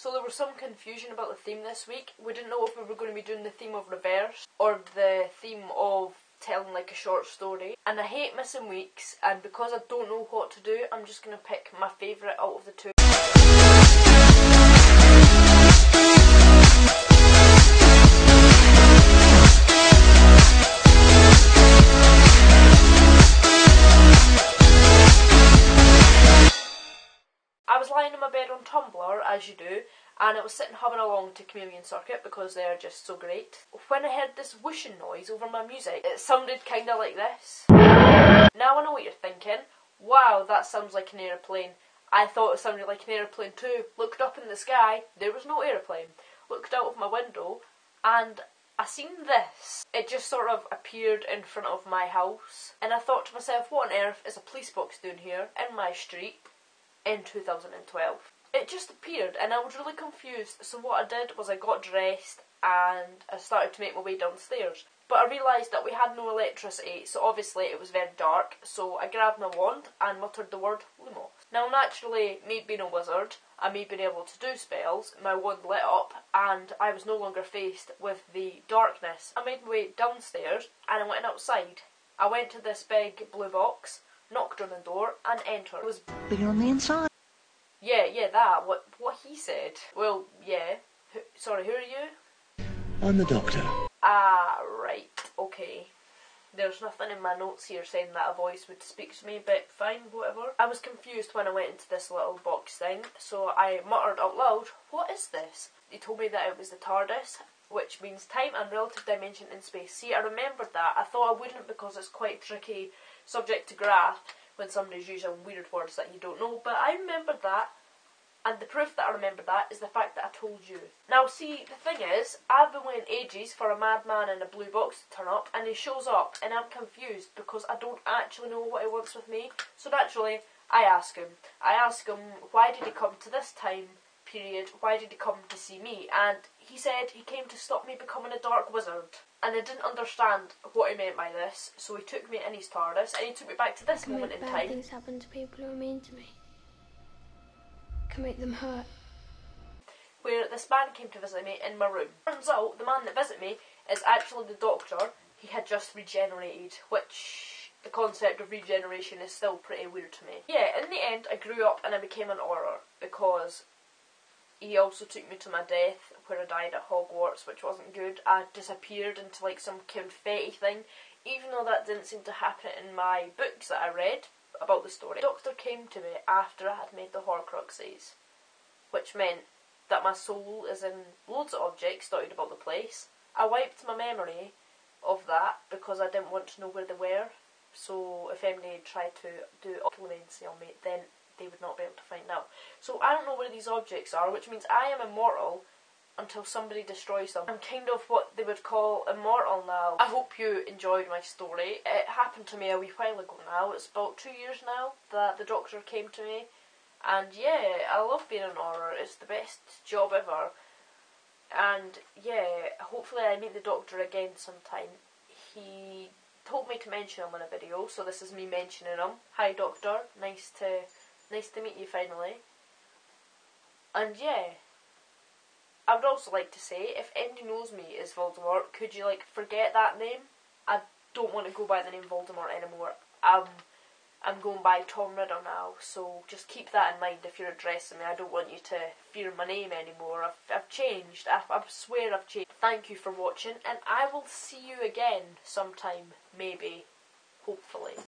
So there was some confusion about the theme this week. We didn't know if we were going to be doing the theme of reverse or the theme of telling like a short story. And I hate missing weeks, and because I don't know what to do, I'm just going to pick my favourite out of the two. I was lying in my bed on Tumblr, as you do, and I was sitting humming along to Chameleon Circuit because they are just so great. When I heard this whooshing noise over my music, it sounded kinda like this. Now I know what you're thinking. Wow, that sounds like an aeroplane. I thought it sounded like an aeroplane too. Looked up in the sky, there was no aeroplane. Looked out of my window, and I seen this. It just sort of appeared in front of my house, and I thought to myself, what on earth is a police box doing here in my street in 2012? It just appeared, and I was really confused. So what I did was I got dressed and I started to make my way downstairs. But I realised that we had no electricity, so obviously it was very dark. So I grabbed my wand and muttered the word Lumos. Now naturally, me being a wizard and me being able to do spells, my wand lit up and I was no longer faced with the darkness. I made my way downstairs and I went outside. I went to this big blue box, knocked on the door and entered. It was... But you're on the inside. Yeah, that. What he said. Well, yeah. Sorry, who are you? I'm the doctor. Ah, right. Okay. There's nothing in my notes here saying that a voice would speak to me, but fine, whatever. I was confused when I went into this little box thing, so I muttered out loud, what is this? He told me that it was the Tardis, which means time and relative dimension in space. See, I remembered that. I thought I wouldn't because it's quite tricky subject to grasp when somebody's using weird words that you don't know, but I remembered that, and the proof that I remembered that is the fact that I told you. Now see, the thing is, I've been waiting ages for a madman in a blue box to turn up, and he shows up, and I'm confused because I don't actually know what he wants with me. So naturally, I ask him, why did he come to this time period, why did he come to see me? And he said he came to stop me becoming a dark wizard. And I didn't understand what he meant by this, so he took me in his TARDIS and he took me back to this moment in time. Bad things happen to people who are mean to me. Can make them hurt. Where this man came to visit me in my room. Turns out the man that visited me is actually the doctor. He had just regenerated, which the concept of regeneration is still pretty weird to me. Yeah, in the end I grew up and I became an Auror because he also took me to my death, where I died at Hogwarts, which wasn't good. I disappeared into like some confetti thing, even though that didn't seem to happen in my books that I read about the story. The doctor came to me after I had made the Horcruxes, which meant that my soul is in loads of objects dotted about the place. I wiped my memory of that because I didn't want to know where they were, so if anybody tried to do occlumency on me, then they would not be able to find out. So I don't know where these objects are, which means I am immortal until somebody destroys them. I'm kind of what they would call immortal now. I hope you enjoyed my story. It happened to me a wee while ago now. It's about 2 years now that the doctor came to me. And yeah, I love being an Auror. It's the best job ever. And yeah, hopefully I meet the doctor again sometime. He told me to mention him in a video, so this is me mentioning him. Hi doctor, nice to meet you finally. And yeah, I would also like to say, if anybody knows me as Voldemort, could you like forget that name? I don't want to go by the name Voldemort anymore. I'm going by Tom Riddle now, so just keep that in mind if you're addressing me. I don't want you to fear my name anymore. I've changed. I swear I've changed. Thank you for watching, and I will see you again sometime, maybe, hopefully.